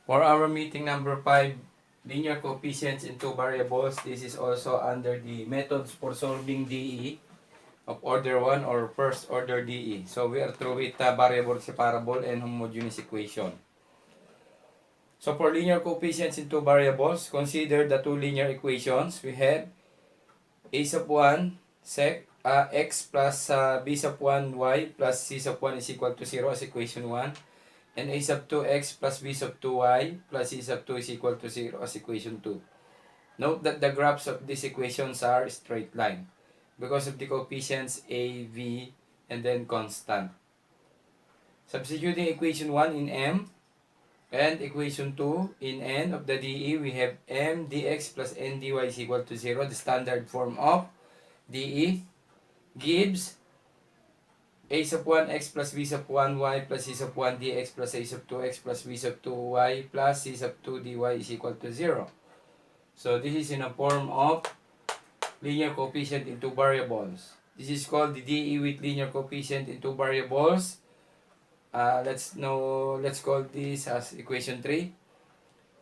For our meeting number 5, linear coefficients in two variables, this is also under the methods for solving DE of order 1 or first order DE. So we are through with variable separable and homogeneous equation. So for linear coefficients in two variables, consider the two linear equations. We have a sub 1 sec x plus b sub 1 y plus c sub 1 is equal to 0 as equation 1. And a sub 2x plus b sub 2y plus c sub 2 is equal to 0 as equation 2. Note that the graphs of these equations are straight line because of the coefficients a, v, and then constant. Substituting equation 1 in m and equation 2 in n of the dE, we have m dx plus n dy is equal to 0. The standard form of dE gives a sub 1x plus b sub 1y plus c sub 1 dx plus a sub 2x plus b sub 2y plus c sub 2 dy is equal to 0. So this is in a form of linear coefficient in two variables. This is called the dE with linear coefficient in two variables. Let's call this as equation 3.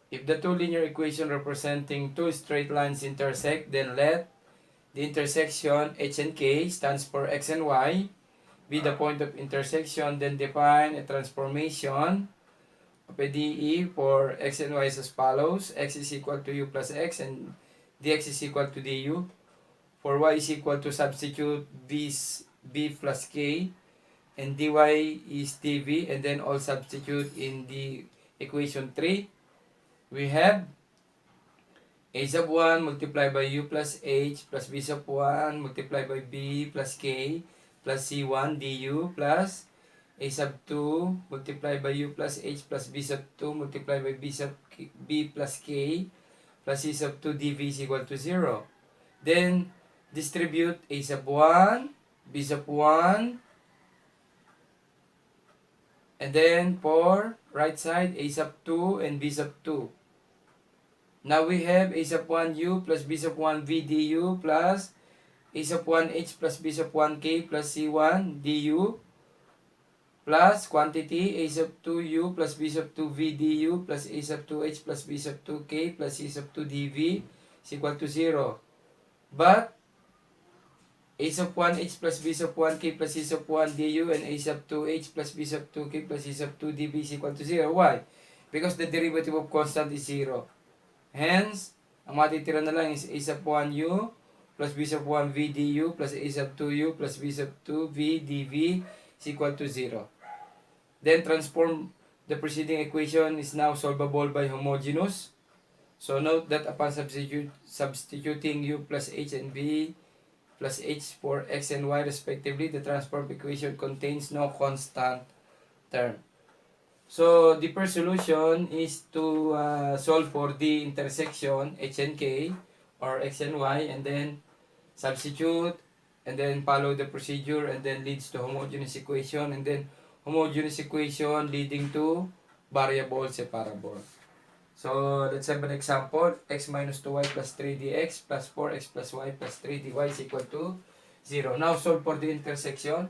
If the two linear equations representing two straight lines intersect, then let the intersection h and k stands for x and y be the point of intersection, then define a transformation of a dE for x and y as follows. X is equal to u plus x and dx is equal to du. For y is equal to substitute b plus k and dy is dv, and then all substitute in the equation 3. We have a sub 1 multiplied by u plus h plus b sub 1 multiplied by b plus k plus c1 du plus a sub 2 multiplied by u plus h plus b sub 2 multiplied by b plus k plus c sub 2 dv is equal to 0. Then distribute a sub 1, b sub 1, and then for right side a sub 2 and b sub 2. Now we have a sub 1 u plus b sub 1 v du plus a sub 1 h plus b sub 1 k plus c1 du plus quantity a sub 2 u plus b sub 2 v du plus a sub 2 h plus b sub 2 k plus c sub 2 dv is equal to 0. But a sub 1 h plus b sub 1 k plus c sub 1 du and a sub 2 h plus b sub 2 k plus c sub 2 dv is equal to 0. Why? Because the derivative of constant is 0. Hence, ang matitira na lang is a sub 1 u plus b sub 1 v du plus a sub 2 u plus b sub 2 v dv is equal to 0. Then transform the preceding equation is now solvable by homogeneous. So note that upon substituting u plus h and v plus h for x and y respectively, the transform equation contains no constant term. So the first solution is to solve for the intersection h and k or x and y, and then substitute and then follow the procedure, and then leads to homogeneous equation, and then homogeneous equation leading to variable separable. So let's have an example. X minus 2y plus 3dx plus 4x plus y plus 3dy is equal to 0. Now solve for the intersection.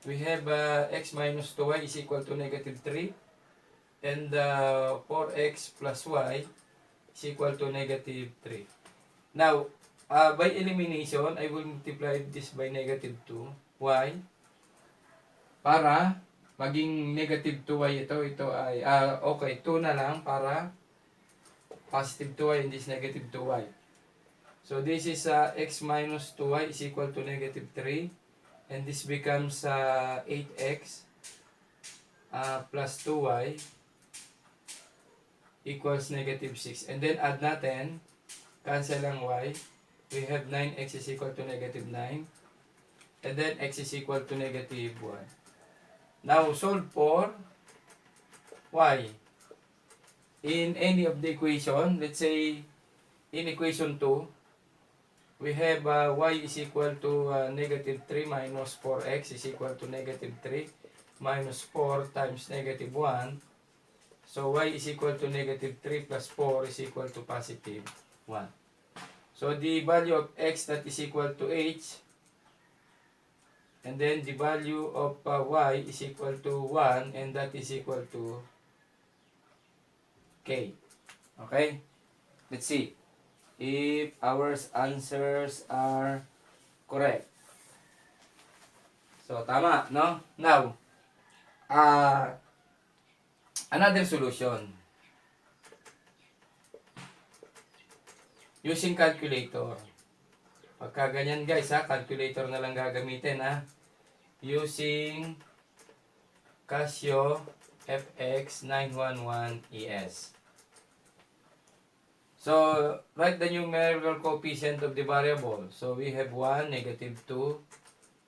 We have x minus 2y is equal to negative 3 and 4x plus y is equal to negative 3. Now, by elimination, I will multiply this by negative 2. Why? Para maging negative 2y ito. Ito ay, okay, 2 na lang para positive 2y and this negative 2y. So, this is x minus 2y is equal to negative 3. And this becomes 8x plus 2y equals negative 6. And then add natin, cancel ang y. We have 9x is equal to negative 9. And then x is equal to negative 1. Now, solve for y. In any of the equation, let's say in equation 2, we have y is equal to negative 3 minus 4x is equal to negative 3 minus 4 times negative 1. So, y is equal to negative 3 plus 4 is equal to positive 1. So, the value of x that is equal to h, and then the value of y is equal to 1, and that is equal to K. Okay? Let's see if our answers are correct. So, tama, no? Now, another solution. Using calculator. Pagka ganyan guys ha, calculator na lang gagamitin ha. Using Casio FX911ES. So, write the numerical coefficient of the variable. So, we have 1, negative 2,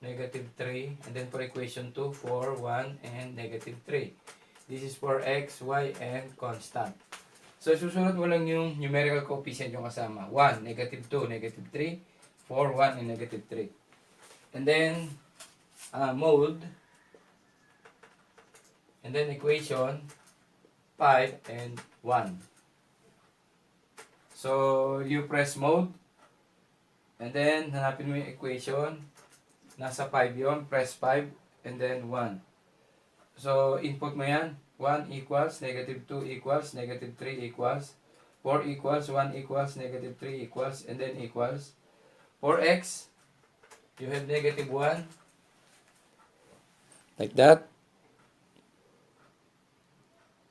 negative 3, and then for equation 2, 4, 1, and negative 3. This is for x, y, and constant. So, susunod mo lang yung numerical coefficient yung kasama. 1, negative 2, negative 3, 4, 1, and negative 3. And then, mode, and then equation 5 and 1. So, you press mode, and then hanapin mo yung equation. Nasa 5 yon, press 5, and then 1. So, input mo yan. 1 equals, negative 2 equals, negative 3 equals, 4 equals, 1 equals, negative 3 equals, and then equals. For x, you have negative 1. Like that.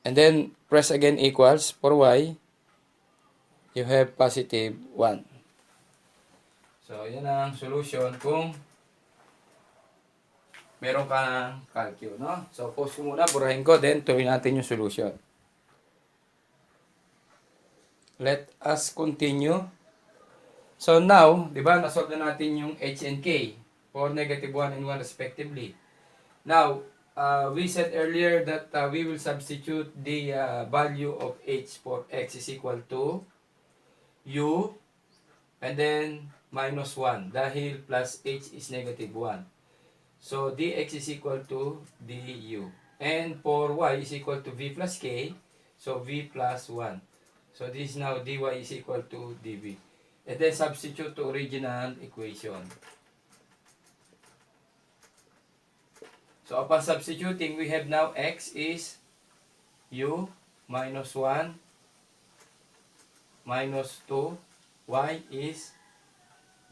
And then, press again equals. For y, you have positive 1. So, yan ang solution kung meron ka ng calcio, no? So, pause ko muna, burahin ko, then tuloy natin yung solution. Let us continue. So, now, di ba, nasolve na natin yung h and k for negative 1 and 1 respectively. Now, we said earlier that we will substitute the value of h for x is equal to u and then minus 1 dahil plus h is negative 1. So, dx is equal to du. And for y is equal to v plus k, so v plus 1. So, this is now dy is equal to dv. And then substitute to original equation. So, upon substituting, we have now x is u minus 1 minus 2. Y is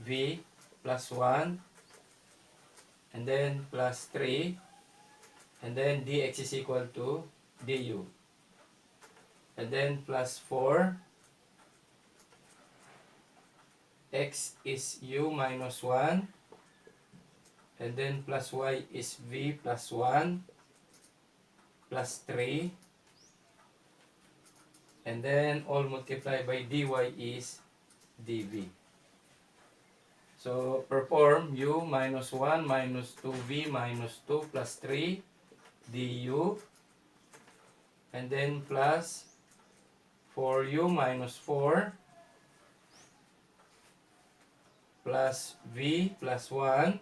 v plus 1. And then plus 3. And then dx is equal to du. And then plus 4. X is u minus 1. And then plus y is v plus 1. Plus 3. And then all multiplied by dy is dv. So, perform u minus 1 minus 2v minus 2 plus 3 du. And then plus 4u minus 4 plus v plus 1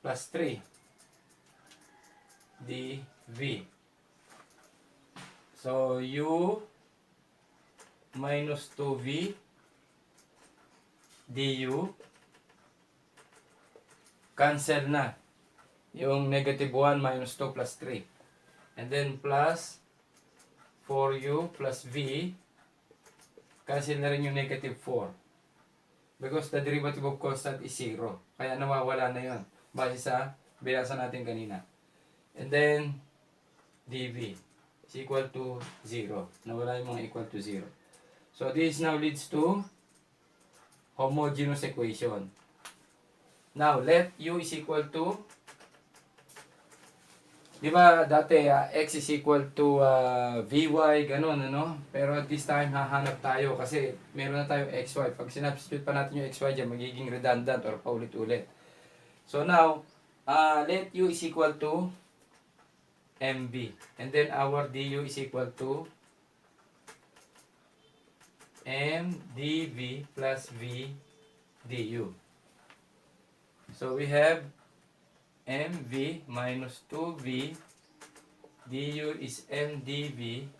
plus 3 dv. So, u minus 2v du cancel na yung negative 1 minus 2 plus 3. And then plus 4u plus v cancel na rin yung negative 4. Because the derivative of constant is 0. Kaya nawawala na yun. Base sa binasa natin kanina. And then dv is equal to 0. Nawala yung mga equal to 0. So this now leads to homogeneous equation. Now let u is equal to, di ba dati x is equal to vy, ganun, ano? Pero this time hahanap tayo kasi meron na tayong xy. Pag sinubstitute pa natin yung xy dyan, magiging redundant or paulit-ulit. So now, let u is equal to mv. And then our du is equal to m dv plus v du. So we have mv minus 2v du is m dv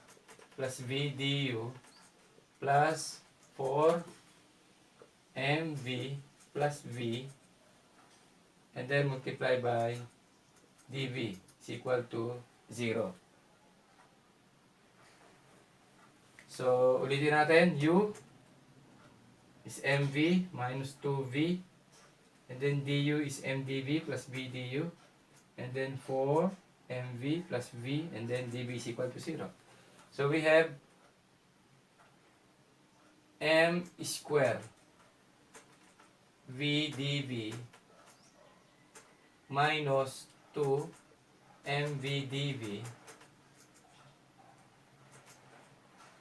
plus v du plus 4 mv plus v and then multiply by dv is equal to 0. So, ulitin natin. U is mv minus 2v. And then du is mdv plus vdu. And then 4 mv plus v. And then dv is equal to 0. So, we have m square v dv minus 2 mv dv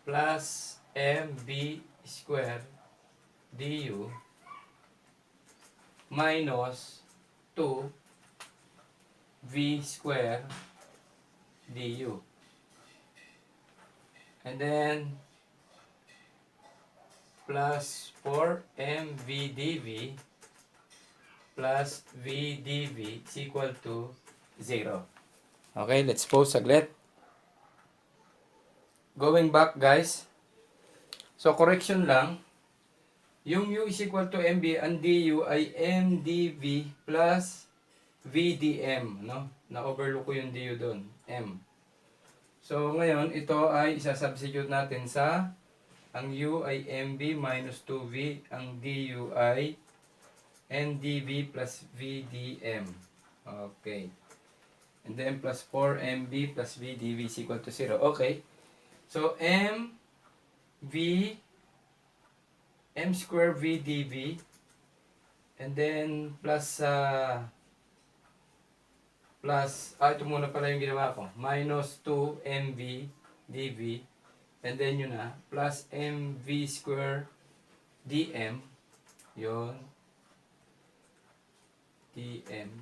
plus mv square du minus 2 v square du. And then plus 4 mv dv plus v dv is equal to 0. Okay, let's pause saglit. Going back, guys. So, correction lang. Yung u is equal to mv, ang du ay mdv plus vdm. No? Na-overlook ko yung du doon. M. So, ngayon, ito ay isa-substitute natin sa ang u ay mv minus 2v. Ang du ay mdv plus vdm. Okay. And then plus 4mv plus vdv is equal to 0. Okay. So, m square v dv, and then plus ito muna pala yung ginawa ko, minus 2 mv dv, and then yun na, plus mv square dm, yun, dm,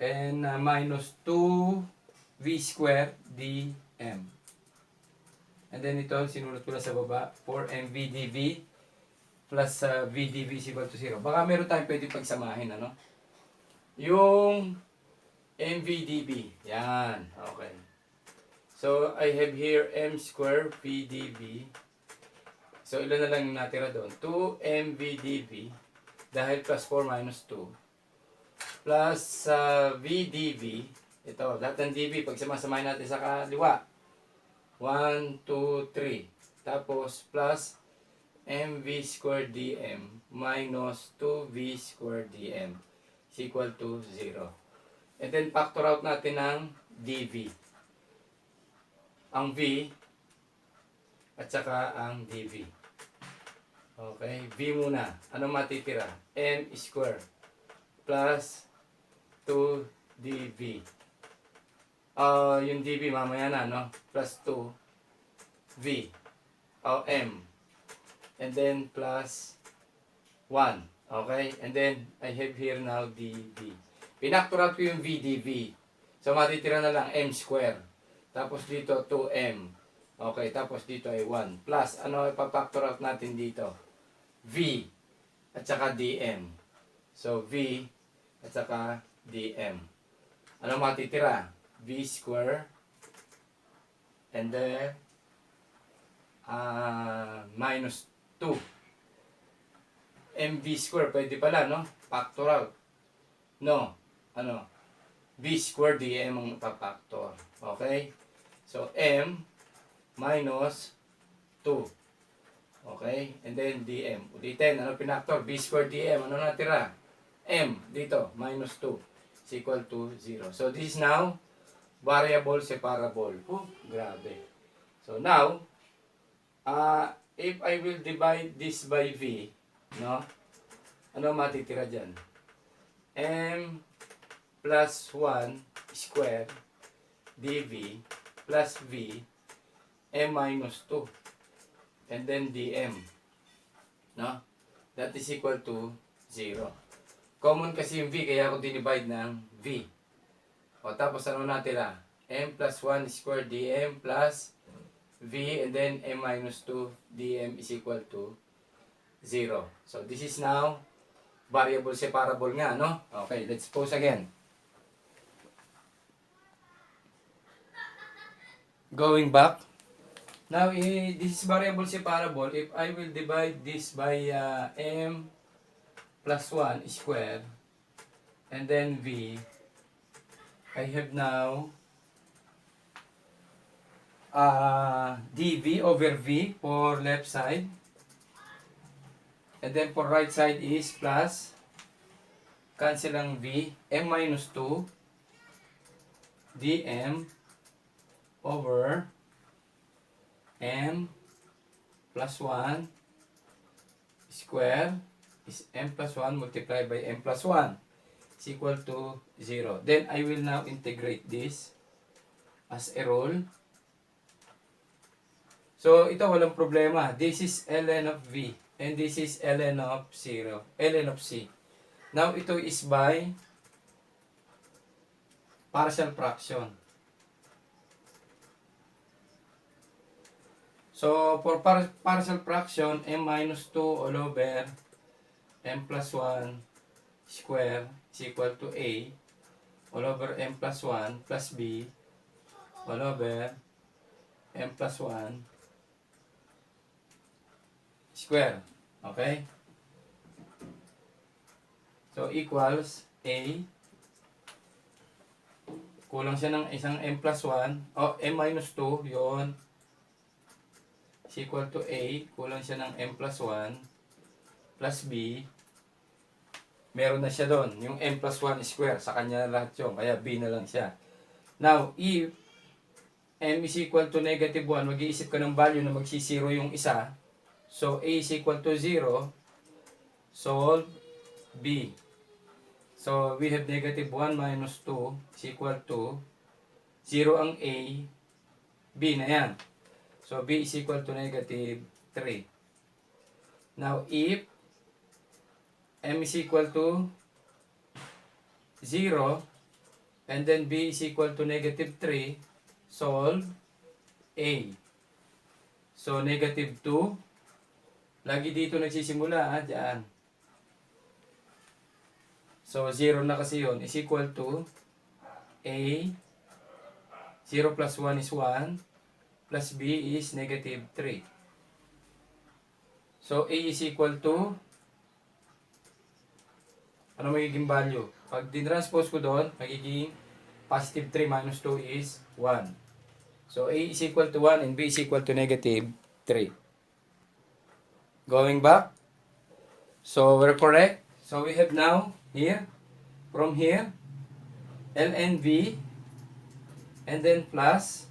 and minus 2 v square dm. And then ito, sinulat ko lang sa baba, 4mv dv plus vdv is equal to 0. Baka meron tayong pwede pagsamahin, ano? Yung mv dv, yan, okay. So, I have here m square v dv. So, ilan na lang yung natira doon? 2mv dv, dahil plus 4 minus 2, plus vdv, ito, lahat ng dv, pagsamasamahin natin sa kaliwa, 1, 2, 3. Tapos, plus mv squared dm minus 2v squared dm is equal to 0. And then, factor out natin ng dv. Ang v at saka ang dv. Okay, v muna. Ano matitira? M squared plus 2dv. Yung dv mamaya na, no? Plus 2v m, and then plus 1. Okay, and then I have here now dv. Pinakturat ko yung v dv, so matitira na lang m square, tapos dito 2m. Okay, tapos dito ay 1 plus ano ipapactor out natin dito, v at saka dm. So v at saka dm, ano matitira? V square, and then minus 2 mv square, pwede pala, no? Factor out, no? Ano? V square dm ang papactor. Okay, so m minus 2, okay, and then dm. Ulitin, ano pinactor? V square dm, ano natira? M dito, minus 2 is equal to 0. So this is now variable separable. Oh, grabe. So now, if I will divide this by v, no? Ano matitira dyan? M plus 1 square dv plus v m minus 2 and then dm, no? That is equal to 0. Common kasi yung v, kaya ako dinivide ng v. O tapos ano natira? M plus 1 square dm plus v, and then m minus 2 dm is equal to 0. So this is now variable separable nga, no? Okay, let's pause again. Going back. Now, this is variable separable. If I will divide this by m plus 1 square and then v, I have now dv over v for left side. And then for right side is plus, cancel ang v, m minus 2 dm over m plus 1 square is m plus 1 multiplied by m plus 1 is equal to 0. Then I will now integrate this as a rule. So ito walang problema. This is ln of v and this is ln of 0, ln of c. Now ito is by partial fraction. So for partial fraction, m minus 2 all over m plus 1 square is equal to a all over m plus 1 plus b all over m plus 1 square. Okay? So equals a, kulang siya ng isang m plus 1 o m minus 2 yon is equal to a, kulang siya ng m plus 1 plus b, meron na siya doon yung m plus 1 square, sa kanya lahat yun, kaya b na lang siya. Now if m is equal to negative 1, mag-iisip ka ng value na magsisiro yung isa. So a is equal to 0, solve b. So we have negative 1 minus 2 is equal to 0 ang a, b na yan. So b is equal to negative 3. Now if m is equal to 0 and then b is equal to negative 3, solve a. So negative 2, lagi dito nagsisimula, dyan. So 0 na kasi yun, is equal to a, 0 plus 1 is 1, plus b is negative 3. So a is equal to, ano magiging value? Pag dinranspose ko doon, magiging positive 3 minus 2 is 1. So a is equal to 1 and b is equal to negative 3. Going back, so we're correct. So we have now here, from here, ln v, and then plus.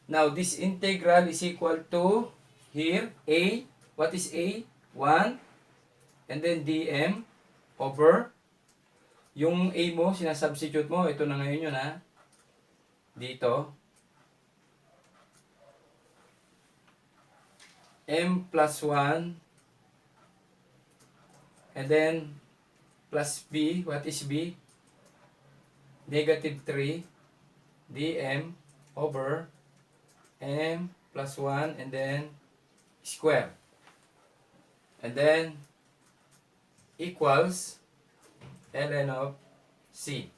Now this integral is equal to, here, a, what is a? 1, and then dm over, yung a mo, sinasubstitute mo, ito na ngayon yun ha, dito, m plus 1 and then plus b, what is b? Negative 3 dm over m plus 1 and then square, and then equals ln of c.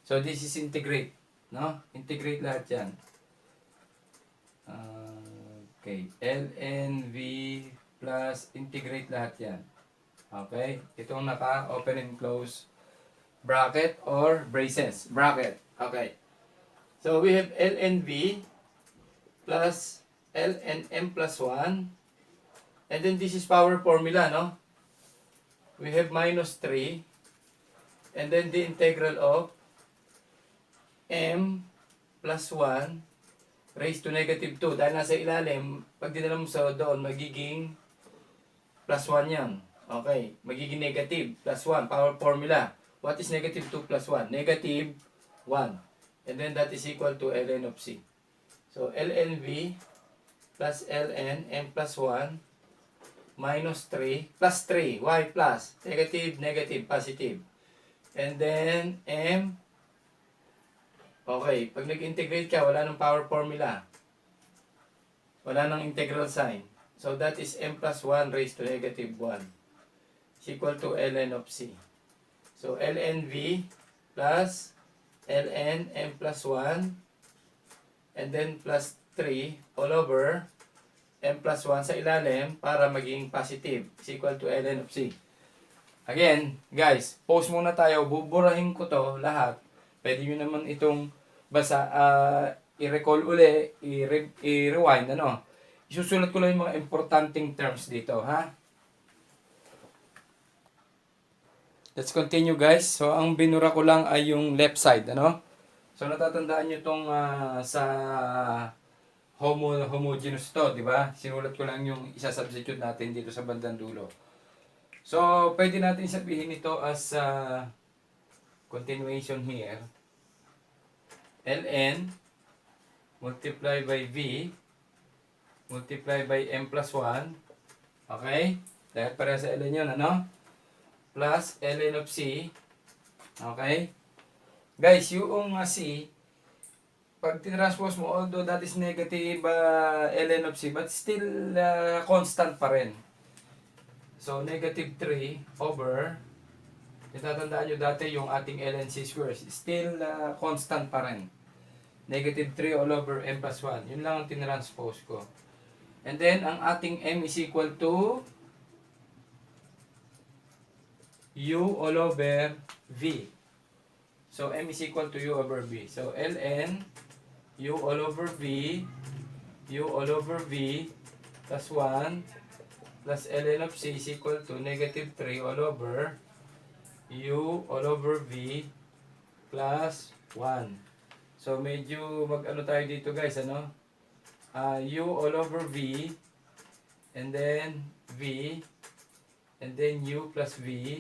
So this is integrate, no? Integrate lahat yan. Okay, ln v plus integrate lahat yan. Okay, itong naka open and close bracket or braces, bracket. Okay, so we have ln v plus ln m plus 1, and then this is power formula, no? We have minus 3, and then the integral of m plus 1 raised to negative 2. Dahil nasa ilalim, pag dinala mo sa doon, magiging plus 1 yan. Okay, magiging negative plus 1. Power formula. What is negative 2 plus 1? Negative 1. And then that is equal to ln of c. So ln v plus ln m plus 1 minus 3 plus 3. Why plus? Negative, negative, positive. And then m. Okay, pag nag-integrate ka, wala nang power formula. Wala nang integral sign. So that is m plus 1 raised to negative 1 is equal to ln of c. So ln v plus ln m plus 1 and then plus 3 all over m plus 1 sa ilalim para maging positive is equal to ln of c. Again, guys, pause muna tayo. Buburahin ko to lahat. Pwede nyo naman itong i-recall uli, i-rewind, ano. Isusulat ko lang yung mga importanteng terms dito, ha? Let's continue, guys. So, ang binura ko lang ay yung left side, ano? So, natatandaan nyo itong sa homogeneous to, di ba? Sinulat ko lang yung isa-substitute natin dito sa bandang dulo. So, pwede natin sabihin ito as continuation here. Ln multiply by V multiply by M plus 1. Okay? Dahil para sa ln yun, ano? Plus ln of C. Okay? Guys, yung C, pag tinranspose mo, although that is negative ln of C, but still constant pa rin. So, negative 3 over, itatandaan nyo dati yung ating ln C squared, still constant pa rin. Negative 3 all over M plus 1. Yun lang ang tinranspose ko. And then, ang ating M is equal to U all over V. So, M is equal to U over V. So, ln U all over V, U all over V plus 1 plus ln of C is equal to negative 3 all over U all over V plus 1. So, medyo mag-ano tayo dito, guys, ano? U all over V, and then V, and then U plus V,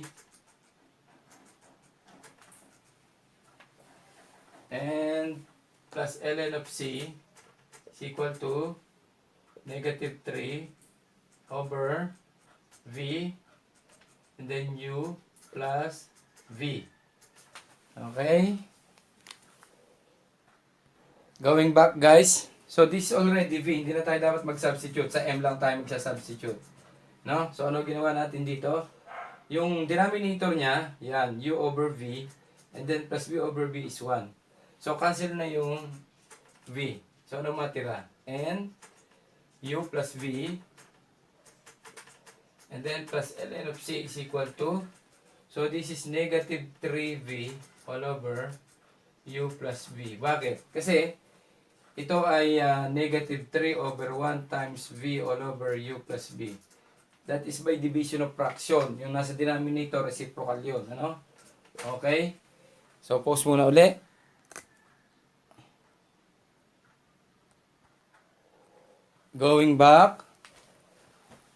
and plus ln of C is equal to negative 3 over V, and then U plus V. Okay? Going back, guys. So, this is already V. Hindi na tayo dapat mag-substitute. Sa M lang tayo magsa-substitute. No? So, ano ginawa natin dito? Yung denominator niya, yan, U over V, and then plus V over V is 1. So, cancel na yung V. So, ano matira? N, U plus V, and then plus ln of C is equal to, so this is negative 3V all over U plus V. Bakit? Kasi, ito ay negative 3 over 1 times V all over U plus V. That is by division of fraction. Yung nasa denominator, reciprocal yun. Ano? Okay? So, pause muna uli. Going back.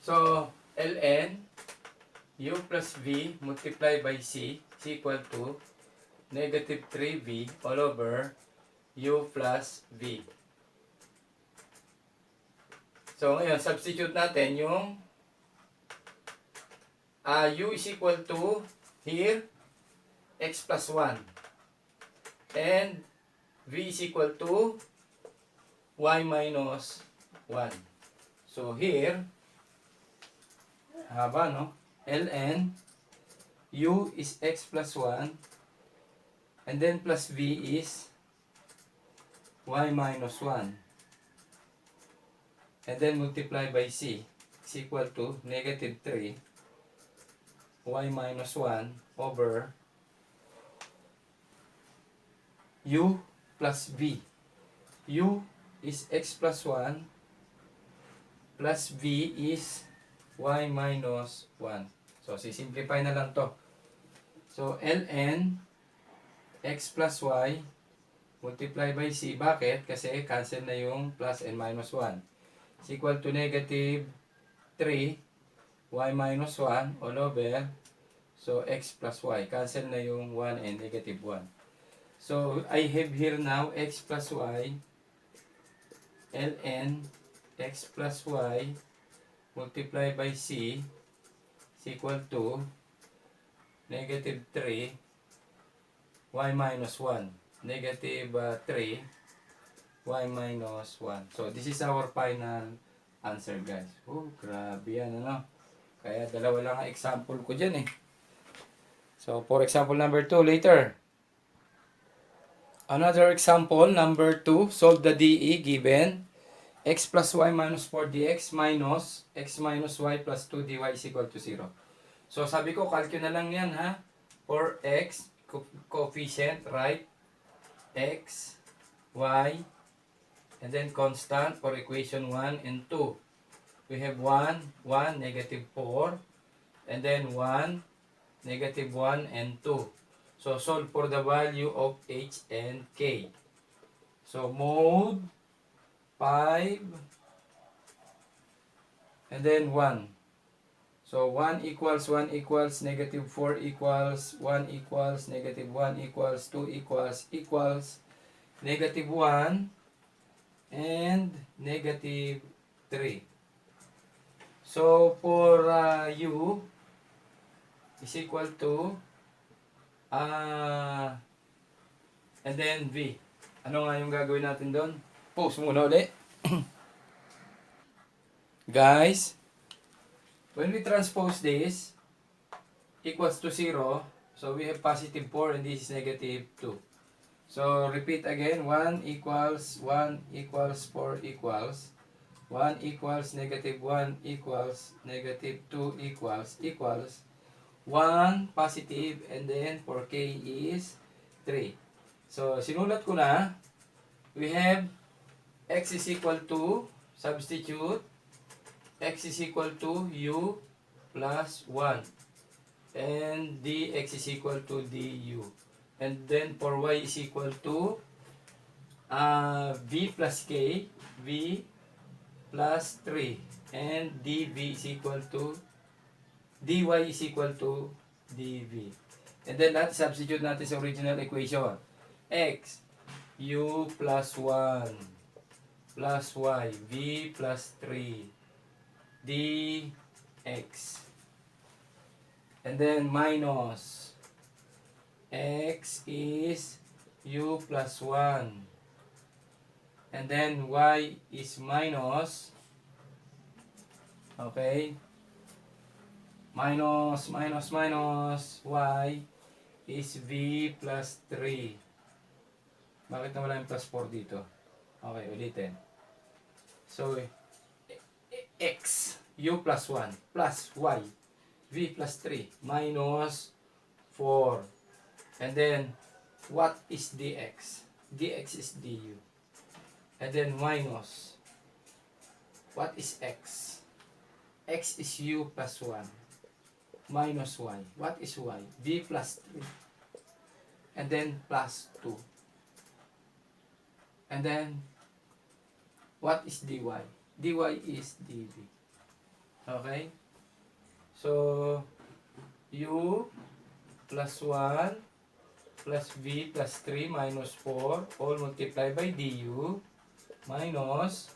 So, ln U plus V multiplied by C is equal to negative 3V all over U plus V. So, ngayon, substitute natin yung U is equal to, here, X plus 1. And V is equal to Y minus 1. So, here, haba, no? ln U is X plus 1. And then plus V is Y minus 1. And then multiply by C is equal to negative 3 Y minus 1 over U plus V. U is X plus 1 plus V is Y minus 1. So, sisimplify na lang to. So, ln X plus Y multiply by C. Bakit? Kasi cancel na yung plus and minus 1. Is equal to negative 3 Y minus 1 all over. So, X plus Y. Cancel na yung 1 and negative 1. So, I have here now X plus Y ln X plus Y multiply by C is equal to negative 3 Y minus 1. Negative 3 Y minus 1. So, this is our final answer, guys. Oh, grabe yan, ano? Kaya dalawa lang ang example ko dyan, eh. So, for example number 2 later. Another example, number 2. Solve the DE given x plus y minus 4 dx minus x minus y plus 2 dy is equal to 0. So, sabi ko, calculate na lang yan, ha? For x, coefficient, right? X, y, And then constant for equation 1 and 2. We have 1, 1, negative 4. And then 1, negative 1 and 2. So solve for the value of h and k. So mode 5 and then 1. So 1 equals negative 4 equals 1 equals negative 1 equals 2 equals negative 1 and negative 3. So for u is equal to and then v. Ano nga yung gagawin natin doon? Pause muna ulit. Guys, when we transpose this equals to 0, so we have positive 4 and this is negative 2. So repeat again, 1 equals 4 equals 1 equals negative 1 equals negative 2 equals 1 positive and then for k is 3. So sinulat ko na, we have x is equal to, substitute, x is equal to u plus 1 and dx is equal to du. And then for y is equal to v plus k, v plus 3 and dv is equal to dy is equal to dv. And then lahat substitute natin sa original equation. X u plus 1 plus y v plus 3 dx. And then minus x is u plus 1 and then y is minus, okay, minus y is v plus 3. Bakit nawala yung plus 4 dito? Okay, ulitin. So x u plus 1 plus y v plus 3 minus 4. And then what is dx? Dx is du. And then minus, what is x? X is u plus 1 minus y. What is y? v plus 3. And then plus 2. And then what is dy? dy is dv. Okay? So u plus 1 plus v plus 3 minus 4 all multiplied by du minus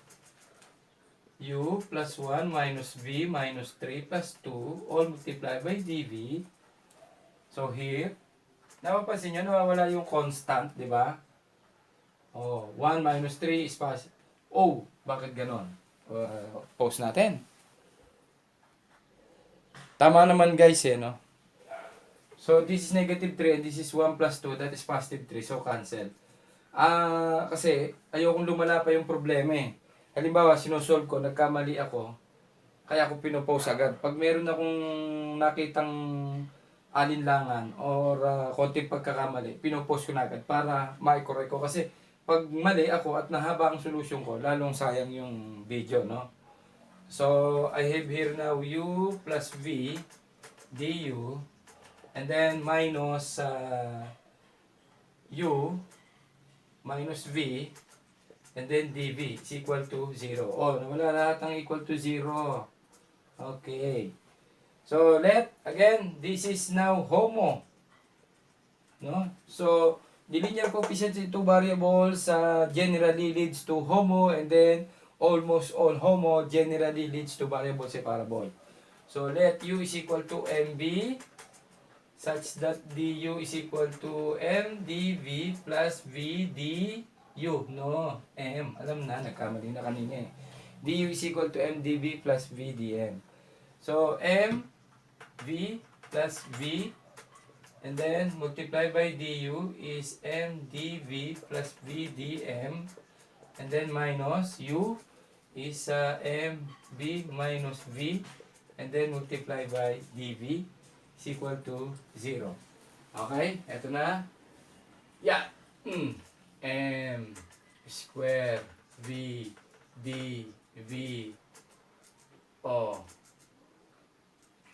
u plus 1 minus v minus 3 plus 2 all multiplied by dv. So here, napapansin nyo, nawawala yung constant, di ba? Oh, 1 minus 3 is positive. Oh, bakit ganon? Pause natin. Tama naman guys no? So this is negative 3 and this is 1 plus 2, that is positive 3, so cancel. Kasi ayokong lumala pa yung problema eh. Halimbawa, sinosolve ko, nagkamali ako, kaya ako pinopause agad. Pag meron akong nakitang alinlangan or konting pagkakamali, pinopause ko na agad para ma-correct ko. Kasi pag mali ako at nahaba ang solusyon ko, lalong sayang yung video, no? So, I have here now u plus v du and then minus u minus v and then dv is equal to 0. Oh, nawala lahat ng equal to 0. Okay. So, again, this is now homo. No? So, the linear coefficients in two variables generally leads to homo and then almost all homo generally leads to variable separable. So, let u is equal to mb such that du is equal to m dv plus v du. No, m. Alam na, nagkamali na kanina eh. Du is equal to m dv plus v dm. So, m v plus v and then multiply by du is m dv plus v dm and then minus u is m v minus v and then multiply by dv is equal to 0. Okay, eto na. Yeah. M square V, D, V, O.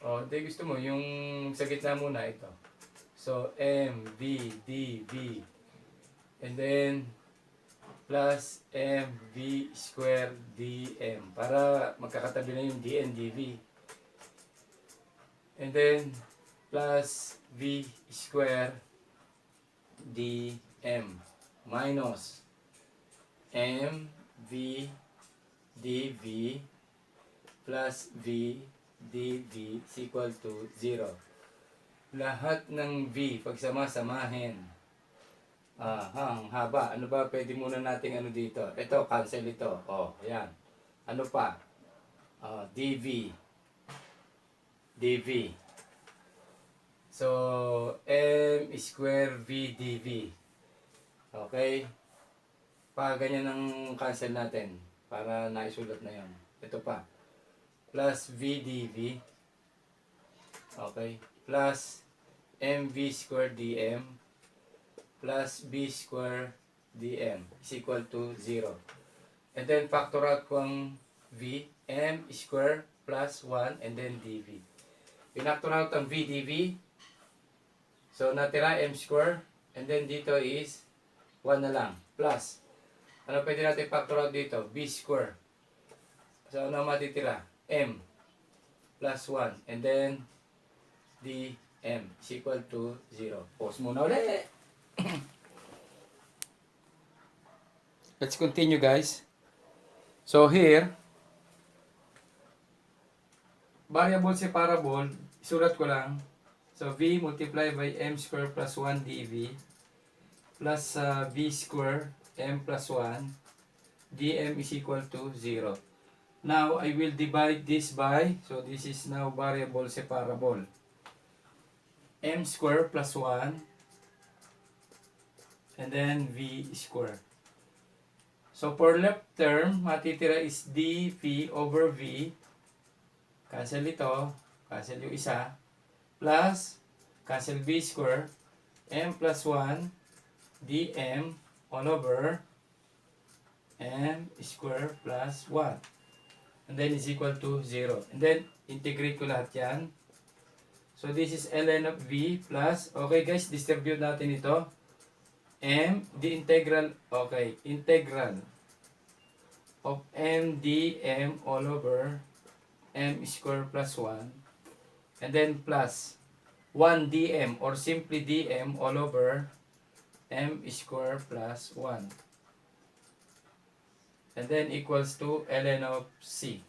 O, di gusto mo, yung sa gitna muna ito. So, M, V, D, V. And then, plus M, V square, D, M. Para magkakatabi na yung D and DV. And then, plus V square, D, M. Minus M, V, D, V. Plus V, D, V is equal to 0. Lahat ng V, pagsama-samahin. Ang haba. Ano ba pwede muna nating ano dito? Ito, cancel ito. O, ayan. Ano pa? DV. DV. So, M square V dV. Okay? Ganyan ang cancel natin. Para naisulat na yan. Ito pa. Plus V dV. Okay? Plus MV square dm. Plus B square dm is equal to 0. And then factor out ko ang V. M square plus 1 and then dV. Pinactor out ang V dV. So natira M square. And then dito is 1 na lang. Plus. Ano pwede natin factor out dito? B square. So ano matitira? M plus 1 and then dm is equal to 0. Pause muna ulit. Let's continue, guys. So here, variable separable, isulat ko lang. So v multiplied by m square plus 1 dv plus v square m plus 1 dm is equal to 0. Now, I will divide this by, so this is now variable separable. M square plus 1, and then V square. So, for left term, matitira is dV over V. Cancel ito, cancel yung isa. Plus, cancel V square, M plus 1, dM all over M square plus 1. And then is equal to 0. And then, integrate ko lahat yan. So, this is ln of v plus, okay guys, distribute natin ito. M, the integral, okay, integral of m dm all over m square plus 1. And then plus 1 dm or simply dm all over m square plus 1. And then equals to ln of c.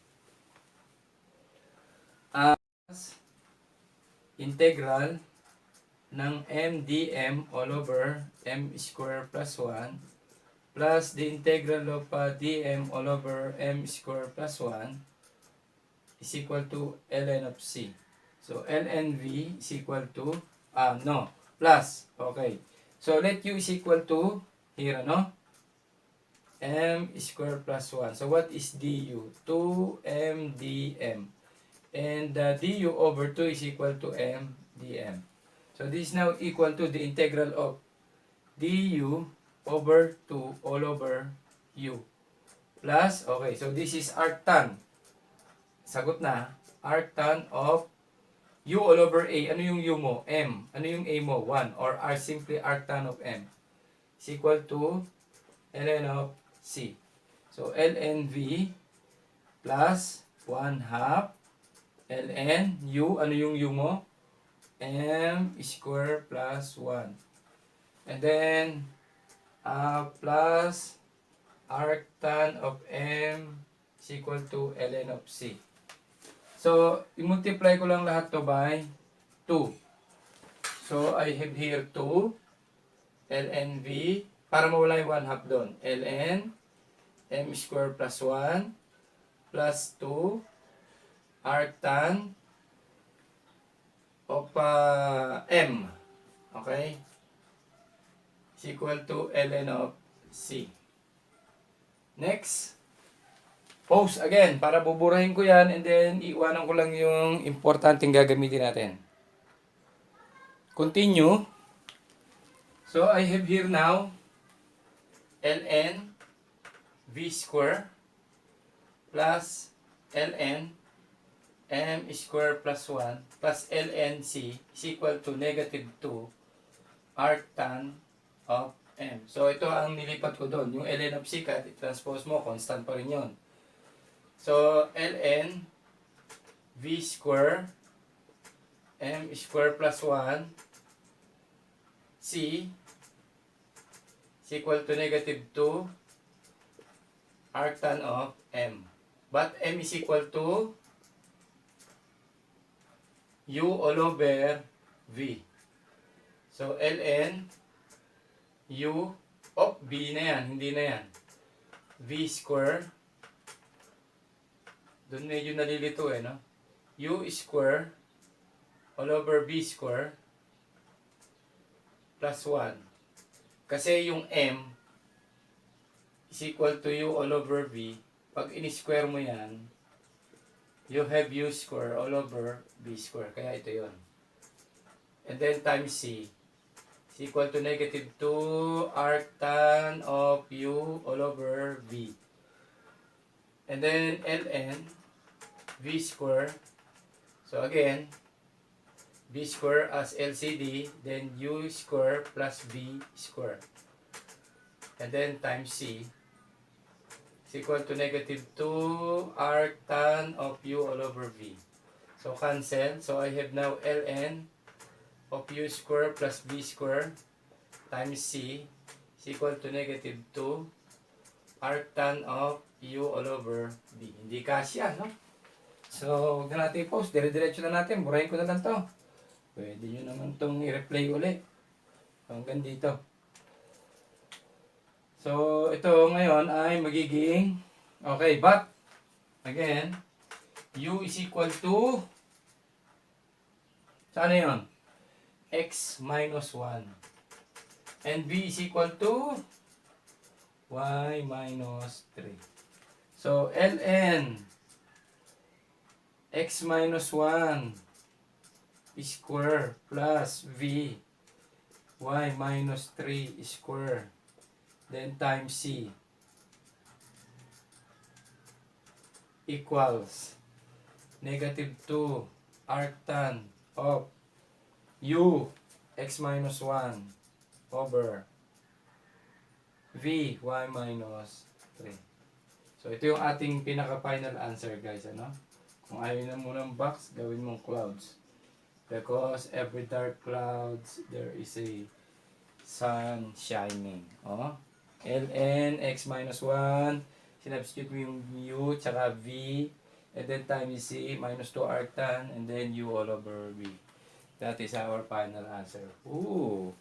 Integral ng m dm all over m square plus 1 plus the integral of dm all over m square plus 1 is equal to ln of c. So, ln v is equal to, plus. Okay. So, let u is equal to, here, m square plus 1. So, what is du? 2m dm. And du over 2 is equal to m dm. So, this is now equal to the integral of du over 2 all over u. Plus, okay, so this is arctan. Sagot na, arctan of u all over a. Ano yung u mo? M. Ano yung a mo? 1. Or simply arctan of m. Is equal to ln of c. So, ln v plus 1 half ln u. Ano yung u mo? M square plus 1. And then, plus arctan of m is equal to ln of c. So, i-multiply ko lang lahat to by 2. So, I have here 2 ln v. Para mawala yung 1 half doon. ln m square plus 1 plus 2 arctan of m. Okay? Is equal to ln of c. Next. Pause again para buburahin ko yan and then iwanan ko lang yung importanteng gagamitin natin. Continue. So, I have here now ln v V square plus ln m square plus 1 plus ln c is equal to negative 2 arctan of m. So, ito ang nilipat ko doon. Yung ln of c, kahit i-transpose mo, constant pa rin yun. So, ln v square m square plus 1 c is equal to negative 2 arctan of m. But m is equal to u all over v. So, ln u of v na yan, hindi na yan. V square. Doon medyo nalilito no? U square all over v square plus 1. Kasi yung m is equal to u all over v. Pag in-square mo yan, you have u square all over v square. Kaya ito yon. And then times c is equal to negative 2 arctan of u all over v. And then ln v square. So again, v square as LCD, then u square plus v square. And then times c is equal to negative 2 arctan of u all over v. So cancel. So I have now ln of u square plus v square times c is equal to negative 2 arctan of u all over v. Hindi kasya, no? So, huwag na natin i-post. Dire-diretso na natin. Burahin ko na lang to. Pwede nyo naman itong i-replay uli. Hanggang dito. So, ito ngayon ay magiging okay, but again, u is equal to saan na yun? X minus 1. And v is equal to y minus 3. So, ln x minus 1 square plus v y minus 3 square then times c equals negative 2 arctan of u x minus 1 over v y minus 3. So, ito yung ating pinaka-final answer, guys. Ano? Kung ayaw na mo ng box, gawin mong clouds. Because every dark clouds, there is a sun shining. Oh? ln x minus 1, sinubstitute mo yung u, tsaka v, and then times c, minus 2 arctan, and then u all over v. That is our final answer. Ooh!